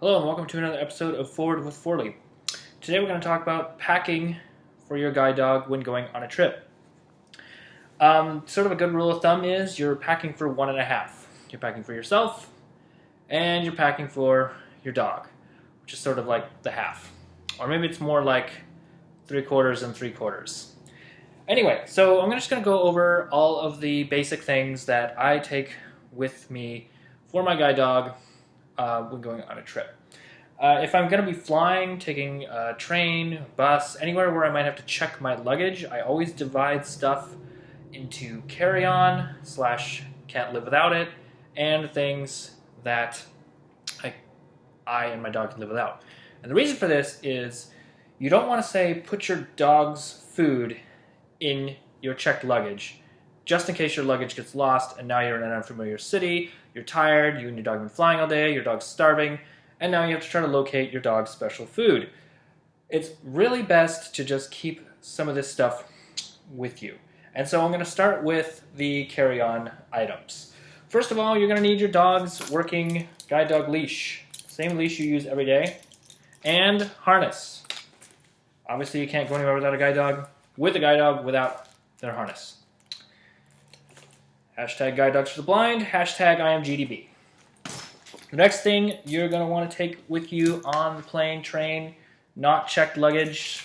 Hello and welcome to another episode of Forward with Forley. Today we're going to talk about packing for your guide dog when going on a trip. Sort of a good rule of thumb is you're packing for 1.5. You're packing for yourself and you're packing for your dog, which is sort of like the half. Or maybe it's more like 3/4 and 3/4. Anyway, so I'm just going to go over all of the basic things that I take with me for my guide dog when going on a trip. If I'm going to be flying, taking a train, bus, anywhere where I might have to check my luggage, I always divide stuff into carry-on / can't live without it, and things that I and my dog can live without. And the reason for this is you don't want to say put your dog's food in your checked luggage just in case your luggage gets lost and now you're in an unfamiliar city, you're tired, you and your dog have been flying all day, your dog's starving, and now you have to try to locate your dog's special food. It's really best to just keep some of this stuff with you. And so I'm going to start with the carry-on items. First of all, you're going to need your dog's working guide dog leash. Same leash you use every day. And harness. Obviously you can't go anywhere without a guide dog. With a guide dog without their harness. Hashtag guide dogs for the blind. Hashtag I am GDB. The next thing you're going to want to take with you on the plane, train, not checked luggage,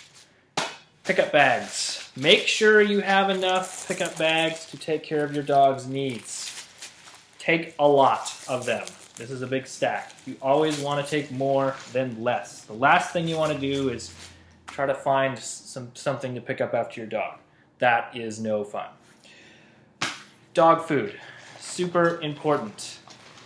pickup bags. Make sure you have enough pickup bags to take care of your dog's needs. Take a lot of them. This is a big stack. You always want to take more than less. The last thing you want to do is try to find something to pick up after your dog. That is no fun. Dog food. Super important.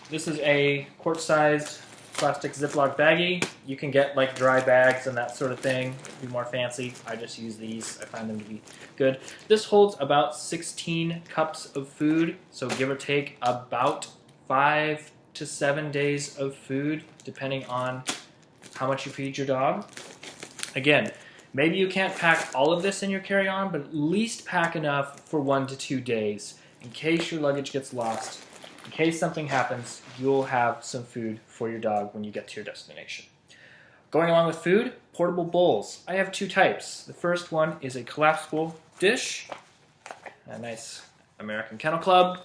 This is a quart-sized plastic Ziploc baggie. You can get like dry bags and that sort of thing. It'd be more fancy. I just use these. I find them to be good. This holds about 16 cups of food, so give or take about 5 to 7 days of food, depending on how much you feed your dog. Again, maybe you can't pack all of this in your carry-on, but at least pack enough for 1 to 2 days. In case your luggage gets lost, in case something happens, you'll have some food for your dog when you get to your destination. Going along with food, portable bowls. I have 2 types. The first one is a collapsible dish, a nice American Kennel Club.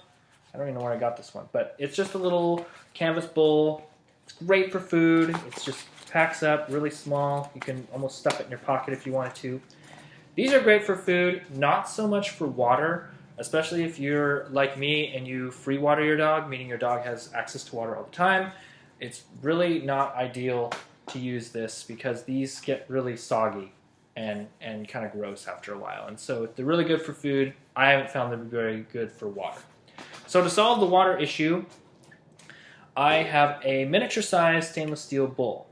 I don't even know where I got this one, but it's just a little canvas bowl. It's great for food. It just packs up really small. You can almost stuff it in your pocket if you wanted to. These are great for food, not so much for water. Especially if you're like me and you free water your dog, meaning your dog has access to water all the time. It's really not ideal to use this because these get really soggy and kind of gross after a while. And so they're really good for food. I haven't found them very good for water. So to solve the water issue, I have a miniature-sized stainless steel bowl.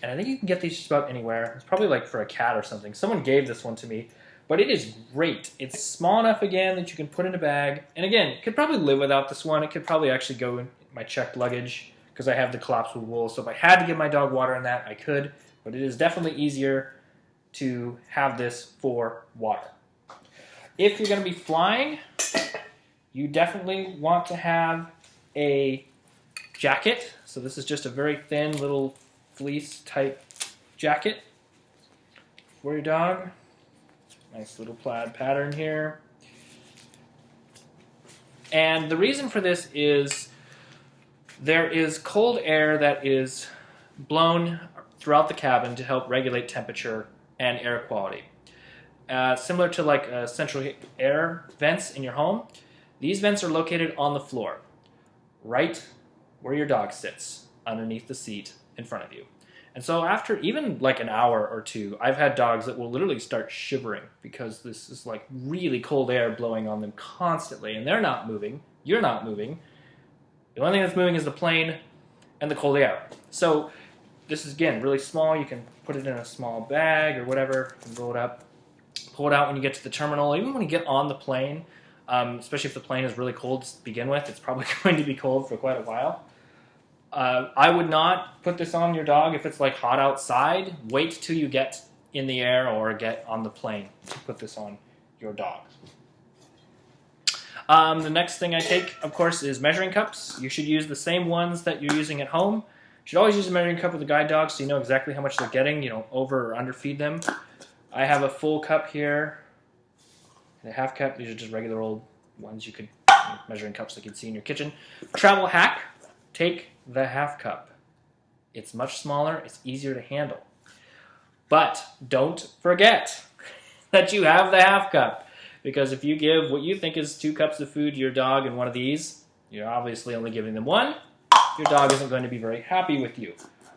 And I think you can get these just about anywhere. It's probably like for a cat or something. Someone gave this one to me. But it is great. It's small enough, again, that you can put in a bag. And again, you could probably live without this one. It could probably actually go in my checked luggage because I have the collapsible bowl. So if I had to give my dog water in that, I could. But it is definitely easier to have this for water. If you're going to be flying, you definitely want to have a jacket. So this is just a very thin little fleece-type jacket for your dog. Nice little plaid pattern here. And the reason for this is there is cold air that is blown throughout the cabin to help regulate temperature and air quality. Similar to like central air vents in your home, these vents are located on the floor, right where your dog sits, underneath the seat in front of you. And so after even like an hour or 2, I've had dogs that will literally start shivering because this is like really cold air blowing on them constantly. And they're not moving. You're not moving. The only thing that's moving is the plane and the cold air. So this is, again, really small. You can put it in a small bag or whatever and roll it up. Pull it out when you get to the terminal. Even when you get on the plane, especially if the plane is really cold to begin with, it's probably going to be cold for quite a while. I would not put this on your dog if it's like hot outside. Wait till you get in the air or get on the plane to put this on your dog. The next thing I take, of course, is measuring cups. You should use the same ones that you're using at home. should always use a measuring cup with a guide dog so you know exactly how much they're getting. You don't over or underfeed them. I have a full cup here and a half cup. These are just regular old ones you could measuring cups like you'd see in your kitchen. Travel hack, take the half cup. It's much smaller, it's easier to handle. But don't forget that you have the half cup, because if you give what you think is 2 cups of food to your dog in one of these, you're obviously only giving them 1. Your dog isn't going to be very happy with you.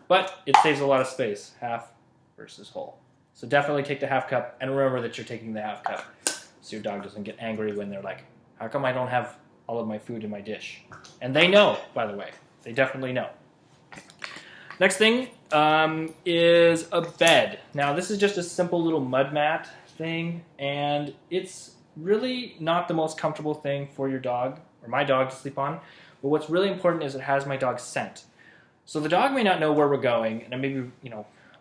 But it saves a lot of space, half versus whole. So definitely take the half cup, and remember that you're taking the half cup so your dog doesn't get angry when they're like, how come I don't have all of my food in my dish? And they know, by the way. They definitely know. Next thing is a bed. Now, this is just a simple little mud mat thing, and it's really not the most comfortable thing for your dog, or my dog, to sleep on. But what's really important is it has my dog's scent. So the dog may not know where we're going, and maybe,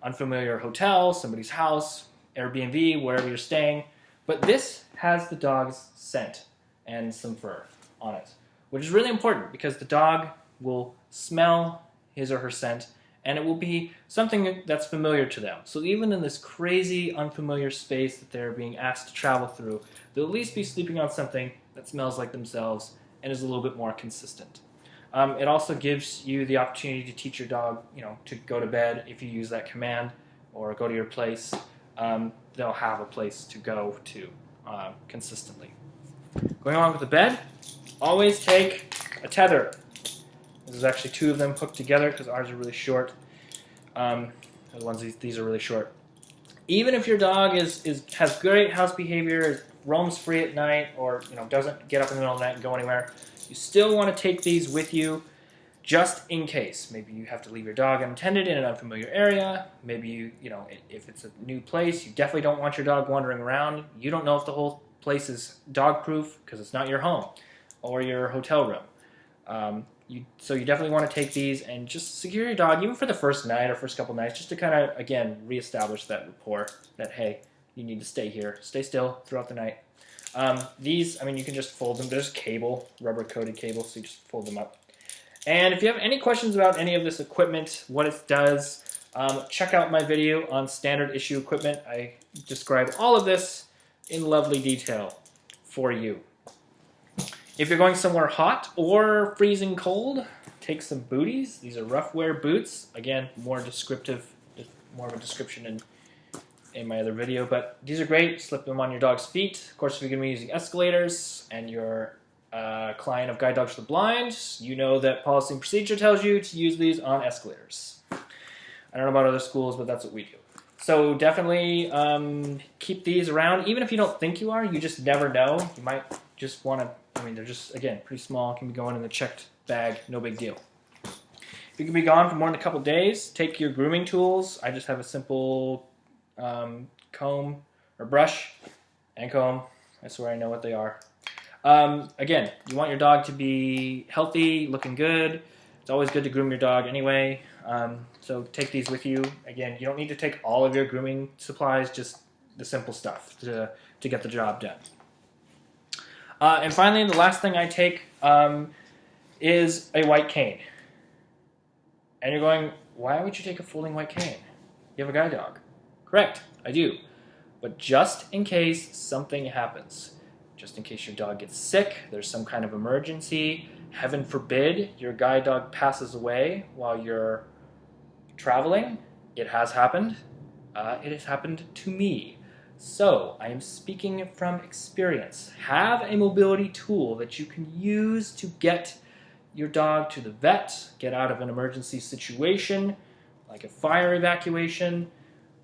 unfamiliar hotel, somebody's house, Airbnb, wherever you're staying, but this has the dog's scent and some fur on it, which is really important because the dog will smell his or her scent, and it will be something that's familiar to them. So even in this crazy, unfamiliar space that they're being asked to travel through, they'll at least be sleeping on something that smells like themselves and is a little bit more consistent. It also gives you the opportunity to teach your dog, to go to bed if you use that command, or go to your place. They'll have a place to go to consistently. Going along with the bed, always take a tether. There's actually 2 of them hooked together because ours are really short. These are really short. Even if your dog has great house behavior, roams free at night, or doesn't get up in the middle of the night and go anywhere, you still want to take these with you just in case. Maybe you have to leave your dog unattended in an unfamiliar area. Maybe if it's a new place, you definitely don't want your dog wandering around. You don't know if the whole place is dog-proof because it's not your home or your hotel room. So you definitely want to take these and just secure your dog, even for the first night or first couple nights, just to kind of, again, reestablish that rapport that, hey, you need to stay here. Stay still throughout the night. These, you can just fold them. There's cable, rubber-coated cable, so you just fold them up. And if you have any questions about any of this equipment, what it does, check out my video on standard issue equipment. I describe all of this in lovely detail for you. If you're going somewhere hot or freezing cold, take some booties. These are rough wear boots. Again, more of a description in my other video, but these are great. Slip them on your dog's feet. Of course, if you're going to be using escalators and you're a client of Guide Dogs for the Blind, you know that policy and procedure tells you to use these on escalators. I don't know about other schools, but that's what we do. So definitely keep these around. Even if you don't think you are, you just never know. You might just want to, they're just, again, pretty small. Can be going in the checked bag, no big deal. If you can be gone for more than a couple days, take your grooming tools. I just have a simple comb or brush and comb. I swear I know what they are. Again, you want your dog to be healthy, looking good. It's always good to groom your dog anyway. So take these with you. Again, you don't need to take all of your grooming supplies, just the simple stuff to get the job done. And finally, the last thing I take is a white cane. And you're going, why would you take a folding white cane? You have a guide dog. Correct, I do. But just in case something happens, just in case your dog gets sick, there's some kind of emergency, heaven forbid your guide dog passes away while you're traveling. It has happened. It has happened to me. So I am speaking from experience. Have a mobility tool that you can use to get your dog to the vet, get out of an emergency situation, like a fire evacuation.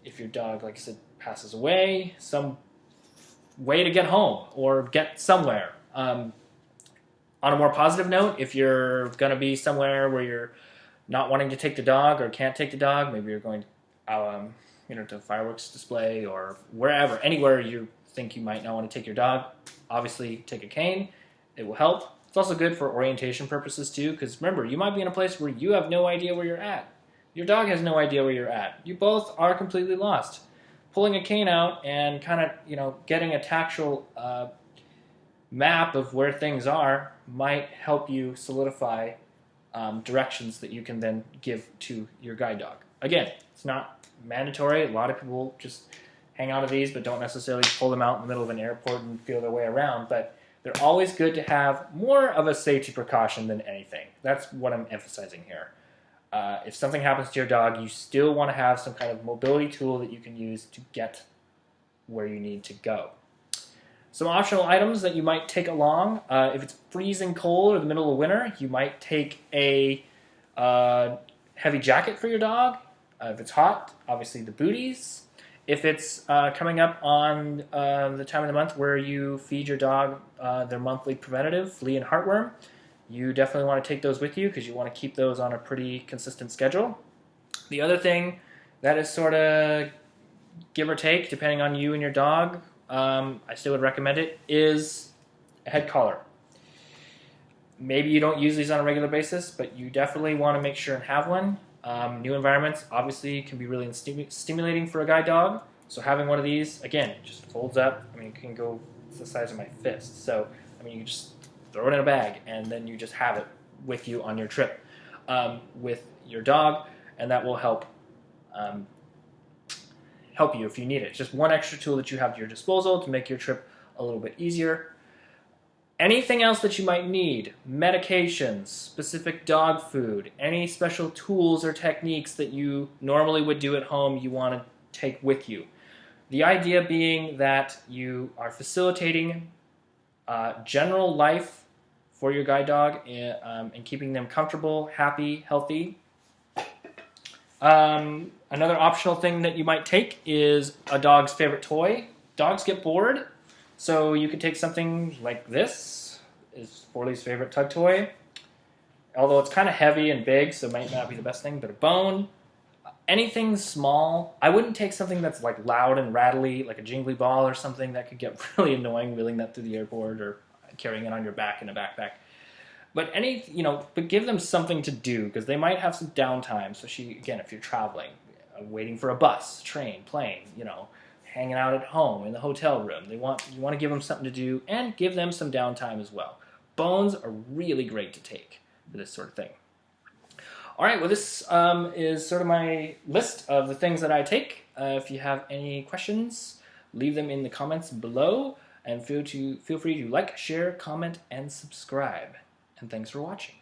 If your dog, like I said, passes away, some way to get home or get somewhere. On a more positive note, if you're going to be somewhere where you're not wanting to take the dog or can't take the dog, maybe you're going to a fireworks display or wherever, anywhere you think you might not want to take your dog, obviously take a cane. It will help. It's also good for orientation purposes too, because remember, you might be in a place where you have no idea where you're at. Your dog has no idea where you're at. You both are completely lost. Pulling a cane out and kind of, getting a tactile map of where things are might help you solidify directions that you can then give to your guide dog. Again, it's not mandatory. A lot of people just hang out of these but don't necessarily pull them out in the middle of an airport and feel their way around, but they're always good to have more of a safety precaution than anything. That's what I'm emphasizing here. If something happens to your dog, you still want to have some kind of mobility tool that you can use to get where you need to go. Some optional items that you might take along. If it's freezing cold or the middle of winter, you might take a heavy jacket for your dog. If it's hot, obviously the booties. If it's coming up on the time of the month where you feed your dog their monthly preventative, flea and heartworm, you definitely want to take those with you because you want to keep those on a pretty consistent schedule. The other thing that is sort of give or take, depending on you and your dog, I still would recommend it, is a head collar. Maybe you don't use these on a regular basis, but you definitely want to make sure and have one. New environments obviously can be really stimulating for a guide dog, so having one of these, again, just folds up. I mean, it can go, it's the size of my fist, so I mean, you can just throw it in a bag and then you just have it with you on your trip with your dog, and that will help you if you need it. It's just one extra tool that you have at your disposal to make your trip a little bit easier. Anything else that you might need, medications, specific dog food, any special tools or techniques that you normally would do at home you want to take with you. The idea being that you are facilitating general life for your guide dog and keeping them comfortable, happy, healthy. Another optional thing that you might take is a dog's favorite toy. Dogs get bored, so you could take something like this. Is Forley's favorite tug toy. Although it's kind of heavy and big, so it might not be the best thing, but a bone. Anything small. I wouldn't take something that's like loud and rattly, like a jingly ball or something that could get really annoying wheeling that through the airport or carrying it on your back in a backpack. But but give them something to do because they might have some downtime. So again, if you're traveling, waiting for a bus, train, plane, hanging out at home in the hotel room, you want to give them something to do and give them some downtime as well. Bones are really great to take for this sort of thing. All right, well, this is sort of my list of the things that I take. If you have any questions, leave them in the comments below, and feel free to like, share, comment, and subscribe. And thanks for watching.